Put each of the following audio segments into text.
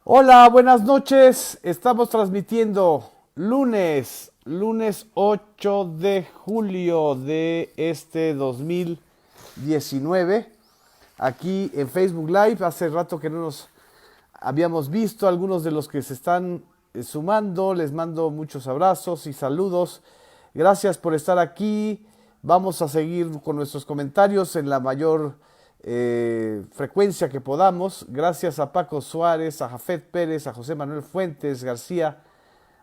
Hola, buenas noches. Estamos transmitiendo lunes 8 de julio de este 2019. Aquí en Facebook Live. Hace rato que no nos habíamos visto. Algunos de los que se están sumando, les mando muchos abrazos y saludos. Gracias por estar aquí. Vamos a seguir con nuestros comentarios en la mayor frecuencia que podamos. Gracias a Paco Suárez, a Jafet Pérez, a José Manuel Fuentes García,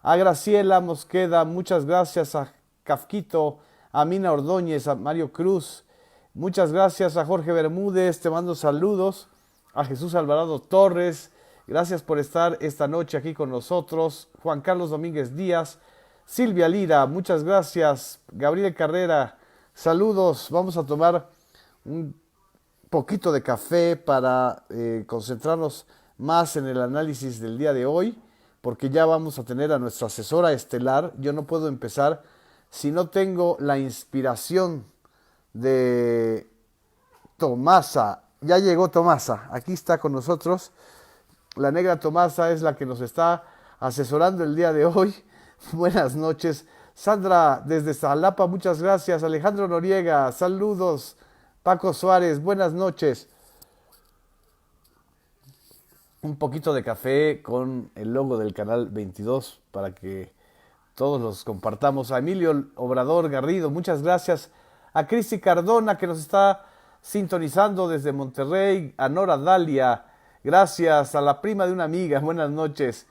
a Graciela Mosqueda, muchas gracias a Kafquito, a Mina Ordóñez, a Mario Cruz, muchas gracias a Jorge Bermúdez, te mando saludos, a Jesús Alvarado Torres, gracias por estar esta noche aquí con nosotros, Juan Carlos Domínguez Díaz, Silvia Lira, muchas gracias, Gabriel Carrera, saludos, vamos a tomar un poquito de café para concentrarnos más en el análisis del día de hoy, porque ya vamos a tener a nuestra asesora estelar. Yo no puedo empezar si no tengo la inspiración de Tomasa. Ya llegó Tomasa, aquí está con nosotros. La negra Tomasa es la que nos está asesorando el día de hoy. Buenas noches. Sandra desde Jalapa, muchas gracias. Alejandro Noriega, saludos. Paco Suárez, buenas noches. Un poquito de café con el logo del canal 22 para que todos los compartamos. A Emilio Obrador Garrido, muchas gracias. A Cristi Cardona que nos está sintonizando desde Monterrey. A Nora Dalia, gracias. A la prima de una amiga, buenas noches.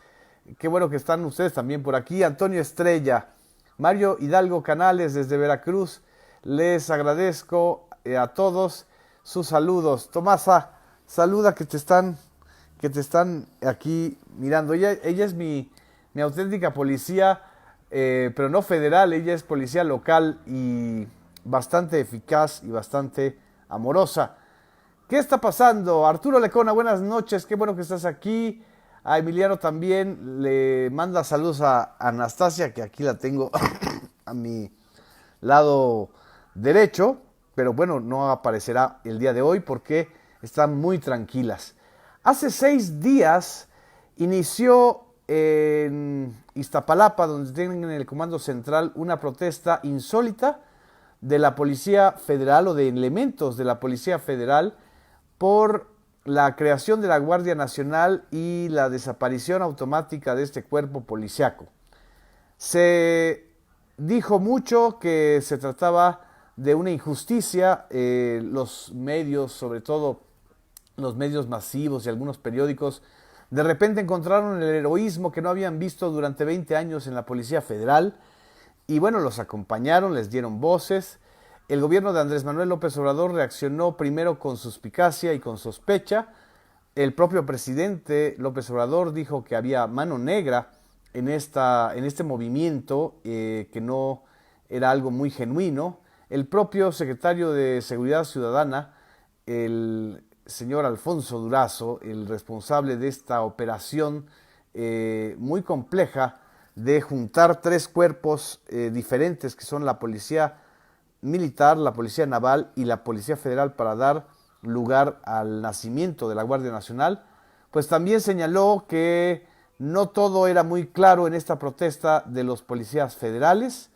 Qué bueno que están ustedes también por aquí. Antonio Estrella, Mario Hidalgo Canales desde Veracruz, les agradezco a todos sus saludos. Tomasa, saluda que te están aquí mirando. Ella es mi auténtica policía, pero no federal, ella es policía local y bastante eficaz y bastante amorosa. ¿Qué está pasando? Arturo Lecona, buenas noches, qué bueno que estás aquí. A Emiliano también le manda saludos a Anastasia, que aquí la tengo a mi lado derecho, pero bueno, no aparecerá el día de hoy porque están muy tranquilas. Hace 6 días inició en Iztapalapa, donde tienen en el Comando Central, una protesta insólita de la Policía Federal o de elementos de la Policía Federal por la creación de la Guardia Nacional y la desaparición automática de este cuerpo policiaco. Se dijo mucho que se trataba de una injusticia. Los medios, sobre todo los medios masivos y algunos periódicos, de repente encontraron el heroísmo que no habían visto durante 20 años en la Policía Federal y bueno, los acompañaron, les dieron voces. El gobierno de Andrés Manuel López Obrador reaccionó primero con suspicacia y con sospecha. El propio presidente López Obrador dijo que había mano negra en este movimiento, que no era algo muy genuino. El propio secretario de Seguridad Ciudadana, el señor Alfonso Durazo, el responsable de esta operación muy compleja de juntar 3 cuerpos diferentes, que son la Policía Militar, la Policía Naval y la Policía Federal, para dar lugar al nacimiento de la Guardia Nacional, pues también señaló que no todo era muy claro en esta protesta de los policías federales.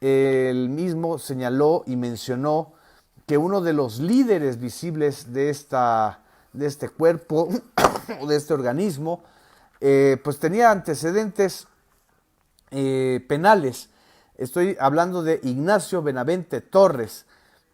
Él mismo señaló y mencionó que uno de los líderes visibles de este cuerpo, de este organismo, pues tenía antecedentes penales. Estoy hablando de Ignacio Benavente Torres,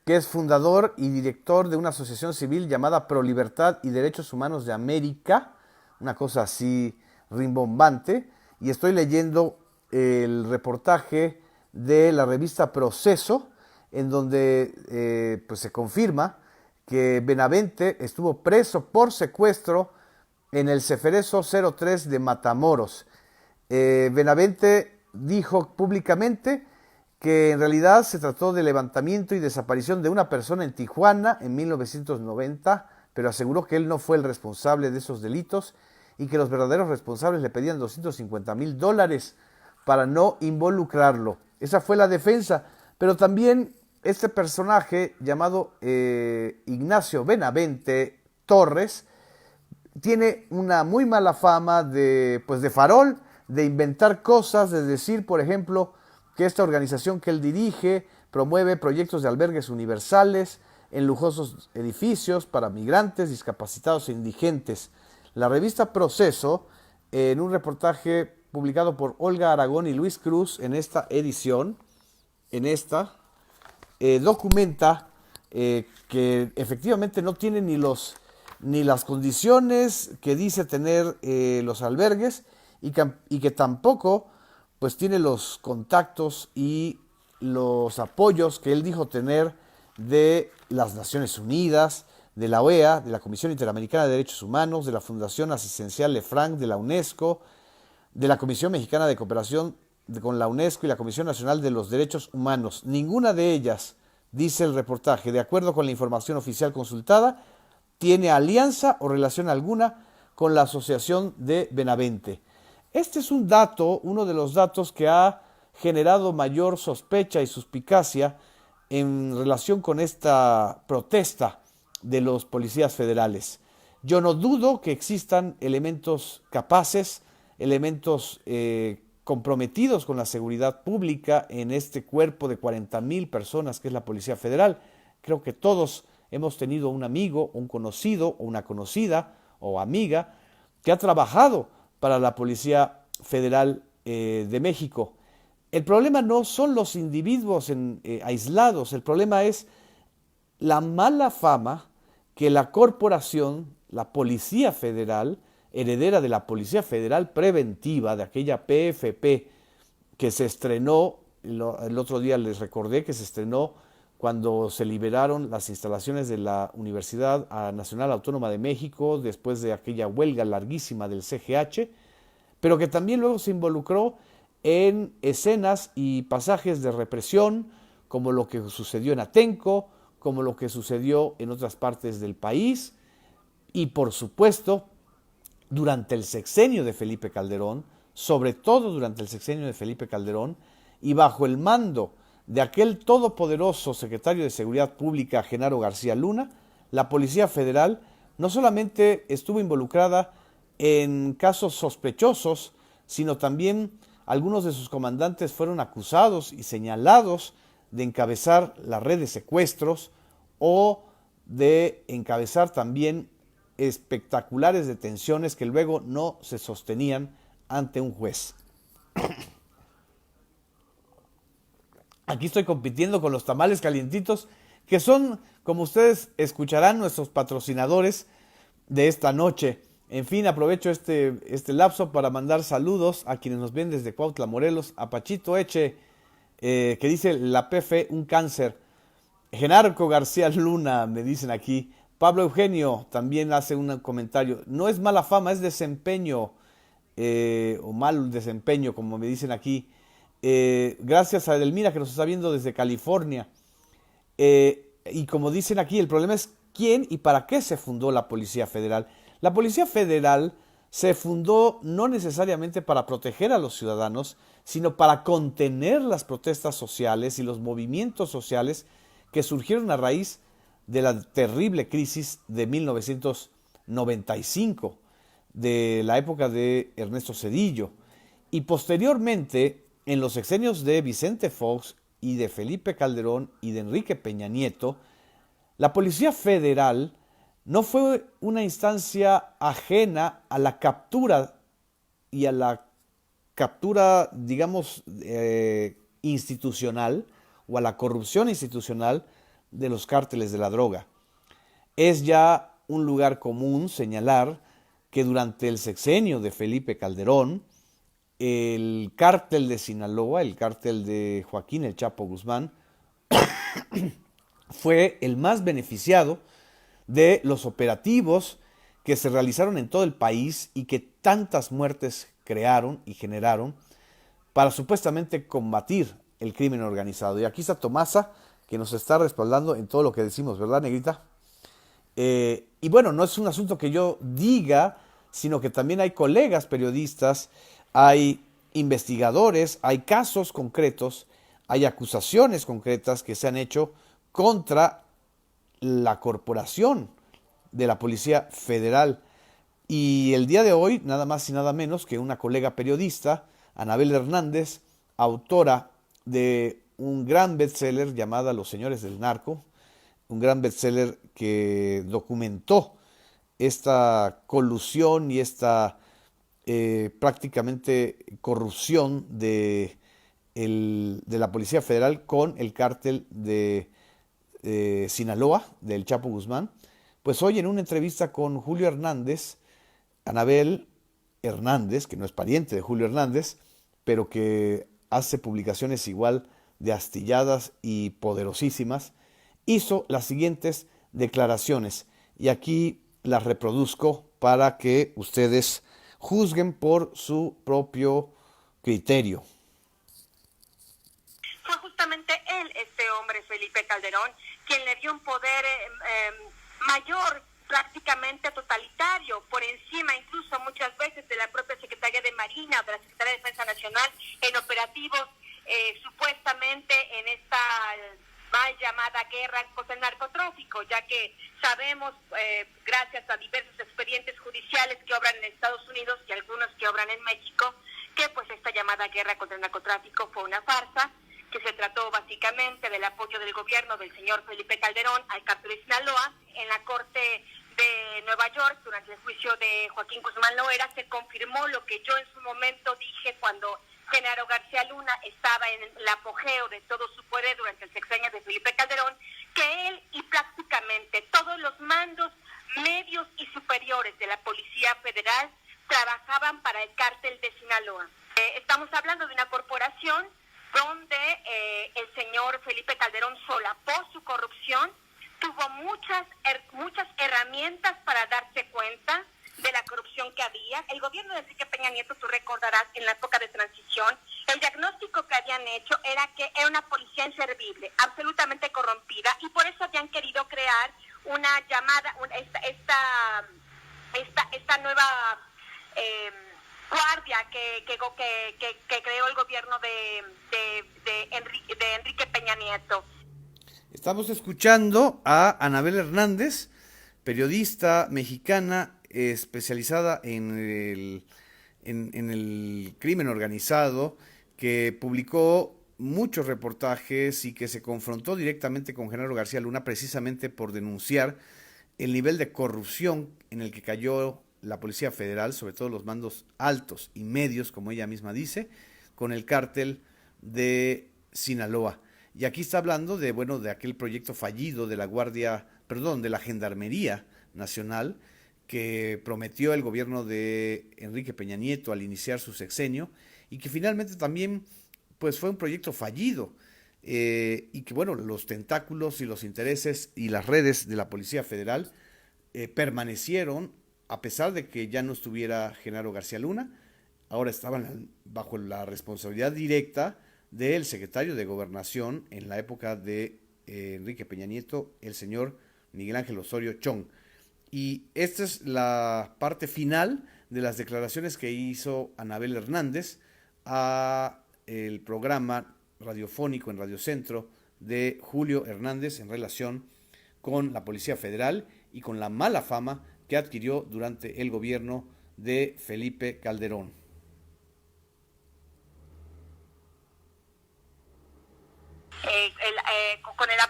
que es fundador y director de una asociación civil llamada Pro Libertad y Derechos Humanos de América, una cosa así rimbombante, y estoy leyendo el reportaje de la revista Proceso, en donde pues se confirma que Benavente estuvo preso por secuestro en el Ceferezo 03 de Matamoros. Benavente dijo públicamente que en realidad se trató de levantamiento y desaparición de una persona en Tijuana en 1990, pero aseguró que él no fue el responsable de esos delitos y que los verdaderos responsables le pedían $250,000 para no involucrarlo. Esa fue la defensa, pero también este personaje llamado Ignacio Benavente Torres tiene una muy mala fama de, pues de farol, de inventar cosas, de decir, por ejemplo, que esta organización que él dirige promueve proyectos de albergues universales en lujosos edificios para migrantes, discapacitados e indigentes. La revista Proceso, en un reportaje publicado por Olga Aragón y Luis Cruz en esta edición, documenta que efectivamente no tiene ni las condiciones que dice tener los albergues y que tampoco pues tiene los contactos y los apoyos que él dijo tener de las Naciones Unidas, de la OEA, de la Comisión Interamericana de Derechos Humanos, de la Fundación Asistencial Lefranc, de la UNESCO, de la Comisión Mexicana de Cooperación con la UNESCO y la Comisión Nacional de los Derechos Humanos. Ninguna de ellas, dice el reportaje, de acuerdo con la información oficial consultada, tiene alianza o relación alguna con la Asociación de Benavente. Este es un dato, uno de los datos que ha generado mayor sospecha y suspicacia en relación con esta protesta de los policías federales. Yo no dudo que existan elementos capaces, elementos comprometidos con la seguridad pública en este cuerpo de 40,000 personas que es la Policía Federal. Creo que todos hemos tenido un amigo, un conocido o una conocida o amiga que ha trabajado para la Policía Federal de México. El problema no son los individuos aislados, el problema es la mala fama que la corporación, la Policía Federal, heredera de la Policía Federal Preventiva, de aquella PFP que se estrenó, el otro día les recordé que se estrenó cuando se liberaron las instalaciones de la Universidad Nacional Autónoma de México después de aquella huelga larguísima del CGH, pero que también luego se involucró en escenas y pasajes de represión, como lo que sucedió en Atenco, como lo que sucedió en otras partes del país, y por supuesto, durante el sexenio de Felipe Calderón, sobre todo durante el sexenio de Felipe Calderón, y bajo el mando de aquel todopoderoso secretario de Seguridad Pública, Genaro García Luna, la Policía Federal no solamente estuvo involucrada en casos sospechosos, sino también algunos de sus comandantes fueron acusados y señalados de encabezar la red de secuestros o de encabezar también espectaculares detenciones que luego no se sostenían ante un juez. Aquí estoy compitiendo con los tamales calientitos, que son, como ustedes escucharán, nuestros patrocinadores de esta noche. En fin, aprovecho este lapso para mandar saludos a quienes nos ven desde Cuautla, Morelos, a Pachito Eche, que dice la PF, un cáncer. Genarco García Luna, me dicen aquí. Pablo Eugenio también hace un comentario. No es mala fama, es desempeño, o mal desempeño, como me dicen aquí. Gracias a Edelmira, que nos está viendo desde California. Y como dicen aquí, el problema es quién y para qué se fundó la Policía Federal. La Policía Federal se fundó no necesariamente para proteger a los ciudadanos, sino para contener las protestas sociales y los movimientos sociales que surgieron a raíz de la terrible crisis de 1995, de la época de Ernesto Zedillo. Y posteriormente, en los sexenios de Vicente Fox y de Felipe Calderón y de Enrique Peña Nieto, la Policía Federal no fue una instancia ajena a la captura y a la captura, digamos, institucional o a la corrupción institucional de los cárteles de la droga. Es ya un lugar común señalar que durante el sexenio de Felipe Calderón, el cártel de Sinaloa, el cártel de Joaquín El Chapo Guzmán, fue el más beneficiado de los operativos que se realizaron en todo el país y que tantas muertes crearon y generaron para supuestamente combatir el crimen organizado. Y aquí está Tomasa, que nos está respaldando en todo lo que decimos, ¿verdad, Negrita? Y bueno, no es un asunto que yo diga, sino que también hay colegas periodistas, hay investigadores, hay casos concretos, hay acusaciones concretas que se han hecho contra la corporación de la Policía Federal. Y el día de hoy, nada más y nada menos que una colega periodista, Anabel Hernández, autora de un gran bestseller llamada Los Señores del Narco, un gran bestseller que documentó esta colusión y esta prácticamente corrupción de la Policía Federal con el cártel de Sinaloa, del Chapo Guzmán. Pues hoy en una entrevista con Julio Hernández, Anabel Hernández, que no es pariente de Julio Hernández, pero que hace publicaciones igual de astilladas y poderosísimas, hizo las siguientes declaraciones. Y aquí las reproduzco para que ustedes juzguen por su propio criterio. Fue justamente él, este hombre, Felipe Calderón, quien le dio un poder mayor, prácticamente totalitario, por encima incluso muchas veces de la propia Secretaría de Marina o de la Secretaría de Defensa Nacional en operativos supuestamente en esta mal llamada guerra contra el narcotráfico, ya que sabemos, gracias a diversos expedientes judiciales que obran en Estados Unidos y algunos que obran en México, que pues esta llamada guerra contra el narcotráfico fue una farsa, que se trató básicamente del apoyo del gobierno del señor Felipe Calderón al cártel de Sinaloa. En la Corte de Nueva York, durante el juicio de Joaquín Guzmán Loera, se confirmó lo que yo en su momento dije cuando Genaro García Luna estaba en el apogeo de todo su poder durante el sexenio de Felipe Calderón, que él y prácticamente todos los mandos medios y superiores de la Policía Federal trabajaban para el cártel de Sinaloa. Estamos hablando de una corporación donde el señor Felipe Calderón solapó su corrupción, tuvo muchas herramientas para darse cuenta de la corrupción que había. El gobierno de Enrique Peña Nieto, tú recordarás, en la época de transición, el diagnóstico que habían hecho era que era una policía inservible, absolutamente corrompida, y por eso habían querido crear una llamada, esta nueva guardia que creó el gobierno de Enrique Peña Nieto. Estamos escuchando a Anabel Hernández, periodista mexicana especializada en el crimen organizado, que publicó muchos reportajes y que se confrontó directamente con Genaro García Luna precisamente por denunciar el nivel de corrupción en el que cayó la Policía Federal, sobre todo los mandos altos y medios, como ella misma dice, con el cártel de Sinaloa. Y aquí está hablando de, bueno, de aquel proyecto fallido de de la Gendarmería Nacional que prometió el gobierno de Enrique Peña Nieto al iniciar su sexenio y que finalmente también pues fue un proyecto fallido y que bueno, los tentáculos y los intereses y las redes de la Policía Federal permanecieron a pesar de que ya no estuviera Genaro García Luna. Ahora estaban bajo la responsabilidad directa del secretario de Gobernación en la época de Enrique Peña Nieto, el señor Miguel Ángel Osorio Chong. Y esta es la parte final de las declaraciones que hizo Anabel Hernández a el programa radiofónico en Radio Centro de Julio Hernández en relación con la Policía Federal y con la mala fama que adquirió durante el gobierno de Felipe Calderón.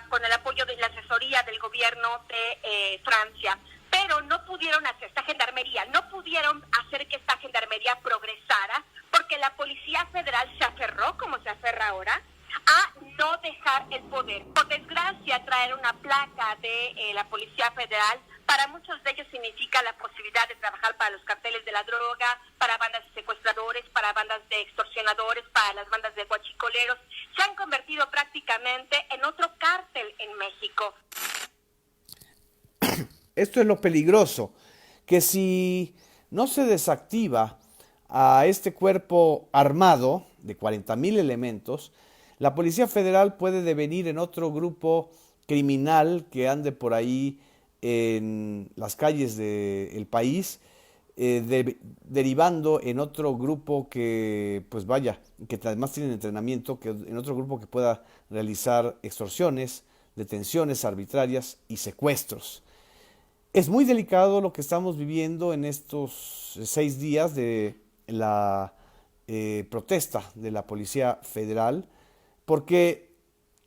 Con el apoyo de la asesoría del gobierno de Francia, pero no pudieron hacer esta gendarmería, no pudieron hacer que esta gendarmería progresara, porque la Policía Federal se aferró, como se aferra ahora, a no dejar el poder. Por desgracia, traer una placa de la Policía Federal, para muchos de ellos significa la posibilidad de trabajar para los carteles de la droga, para bandas de secuestradores, para bandas de extorsionadores, para las bandas de guachicoleros. Se han convertido prácticamente en otro cártel en México. Esto es lo peligroso, que si no se desactiva a este cuerpo armado de 40,000 elementos, la Policía Federal puede devenir en otro grupo criminal que ande por ahí en las calles del país, derivando en otro grupo que, pues vaya, que además tiene entrenamiento, que en otro grupo que pueda realizar extorsiones, detenciones arbitrarias y secuestros. Es muy delicado lo que estamos viviendo en estos 6 días de la protesta de la Policía Federal, porque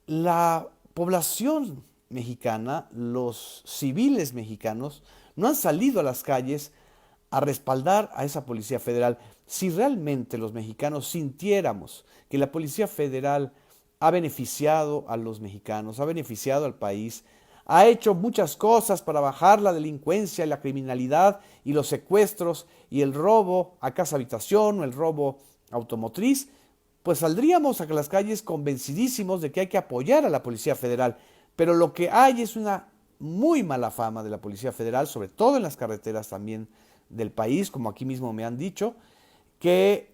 la población mexicana, los civiles mexicanos, no han salido a las calles a respaldar a esa Policía Federal. Si realmente los mexicanos sintiéramos que la Policía Federal ha beneficiado a los mexicanos, ha beneficiado al país, ha hecho muchas cosas para bajar la delincuencia y la criminalidad y los secuestros y el robo a casa habitación o el robo automotriz, pues saldríamos a las calles convencidísimos de que hay que apoyar a la Policía Federal. Pero lo que hay es una muy mala fama de la Policía Federal, sobre todo en las carreteras también del país, como aquí mismo me han dicho, que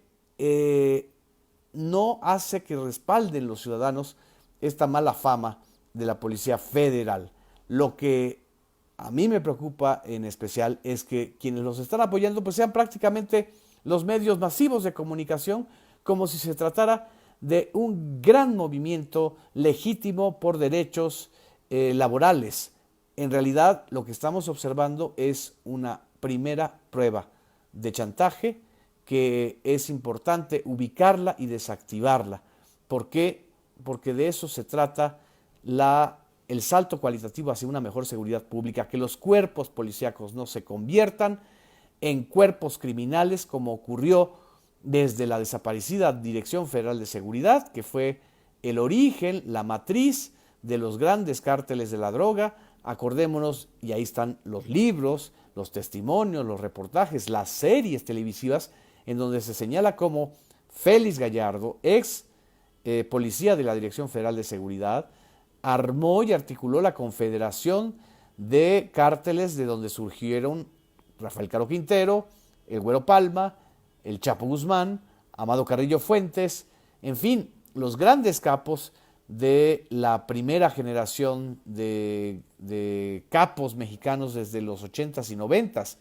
no hace que respalden los ciudadanos esta mala fama de la Policía Federal. Lo que a mí me preocupa en especial es que quienes los están apoyando pues sean prácticamente los medios masivos de comunicación, como si se tratara de un gran movimiento legítimo por derechos laborales. En realidad lo que estamos observando es una primera prueba de chantaje que es importante ubicarla y desactivarla. ¿Por qué? Porque de eso se trata el salto cualitativo hacia una mejor seguridad pública, que los cuerpos policíacos no se conviertan en cuerpos criminales como ocurrió desde la desaparecida Dirección Federal de Seguridad, que fue el origen, la matriz de los grandes cárteles de la droga. Acordémonos, y ahí están los libros, los testimonios, los reportajes, las series televisivas, en donde se señala cómo Félix Gallardo, ex policía de la Dirección Federal de Seguridad, armó y articuló la confederación de cárteles de donde surgieron Rafael Caro Quintero, el Güero Palma, el Chapo Guzmán, Amado Carrillo Fuentes, en fin, los grandes capos de la primera generación de capos mexicanos desde los 80s y 90s.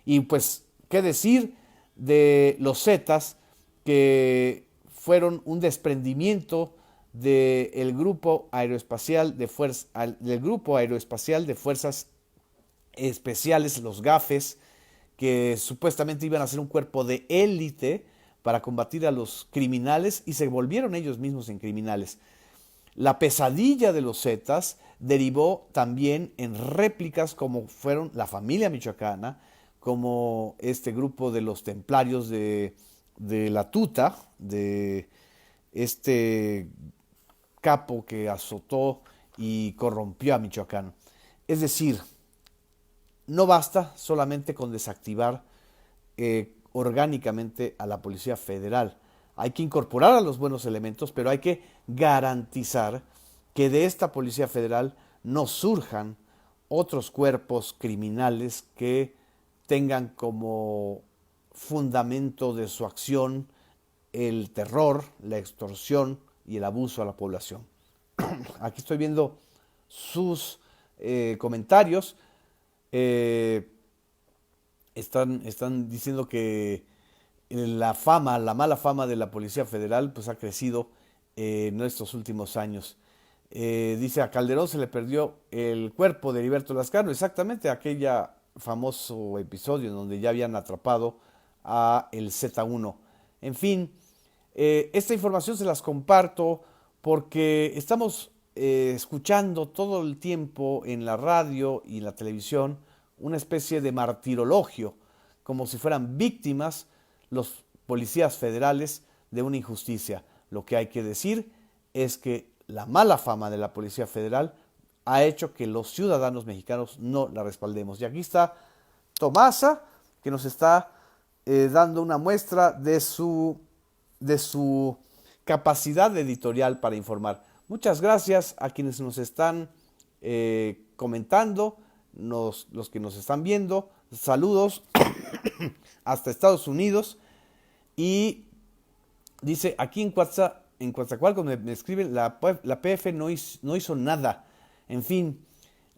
Y pues, ¿qué decir de los Zetas, que fueron un desprendimiento del Grupo Aeroespacial de Fuerzas Especiales, los GAFES, que supuestamente iban a ser un cuerpo de élite para combatir a los criminales y se volvieron ellos mismos en criminales? La pesadilla de los Zetas derivó también en réplicas como fueron la familia michoacana, como este grupo de los templarios de la Tuta, de este capo que azotó y corrompió a Michoacán. Es decir, no basta solamente con desactivar orgánicamente a la Policía Federal. Hay que incorporar a los buenos elementos, pero hay que garantizar que de esta Policía Federal no surjan otros cuerpos criminales que tengan como fundamento de su acción el terror, la extorsión y el abuso a la población. Aquí estoy viendo sus comentarios. Están diciendo que la mala fama de la Policía Federal pues ha crecido en estos últimos años. Dice, a Calderón se le perdió el cuerpo de Heriberto Lascano, exactamente aquella famoso episodio en donde ya habían atrapado a el Z1. En fin, esta información se las comparto porque estamos escuchando todo el tiempo en la radio y en la televisión una especie de martirologio, como si fueran víctimas los policías federales de una injusticia. Lo que hay que decir es que la mala fama de la Policía Federal ha hecho que los ciudadanos mexicanos no la respaldemos. Y aquí está Tomasa, que nos está dando una muestra de su capacidad editorial para informar. Muchas gracias a quienes nos están comentando, los que nos están viendo. Saludos hasta Estados Unidos. Y dice, aquí en Coatzacoalcos me escriben, la PF no hizo nada. En fin,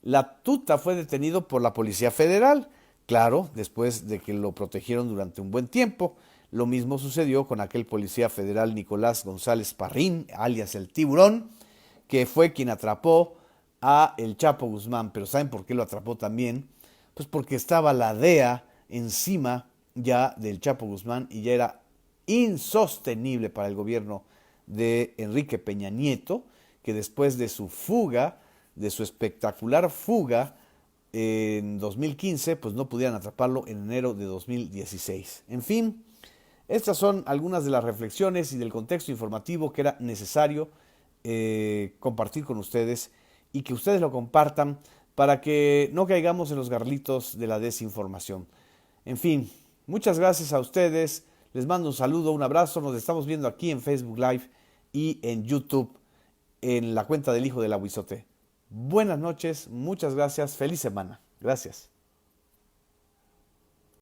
la Tuta fue detenido por la Policía Federal, claro, después de que lo protegieron durante un buen tiempo. Lo mismo sucedió con aquel policía federal Nicolás González Parrín, alias el Tiburón, que fue quien atrapó a el Chapo Guzmán. Pero ¿saben por qué lo atrapó también? Pues porque estaba la DEA encima ya del Chapo Guzmán y ya era insostenible para el gobierno de Enrique Peña Nieto, que después de su fuga, de su espectacular fuga en 2015, pues no pudieran atraparlo en enero de 2016. En fin, estas son algunas de las reflexiones y del contexto informativo que era necesario compartir con ustedes y que ustedes lo compartan para que no caigamos en los garlitos de la desinformación. En fin, muchas gracias a ustedes. Les mando un saludo, un abrazo. Nos estamos viendo aquí en Facebook Live y en YouTube en la cuenta del Hijo del Aguizote. Buenas noches, muchas gracias. Feliz semana. Gracias.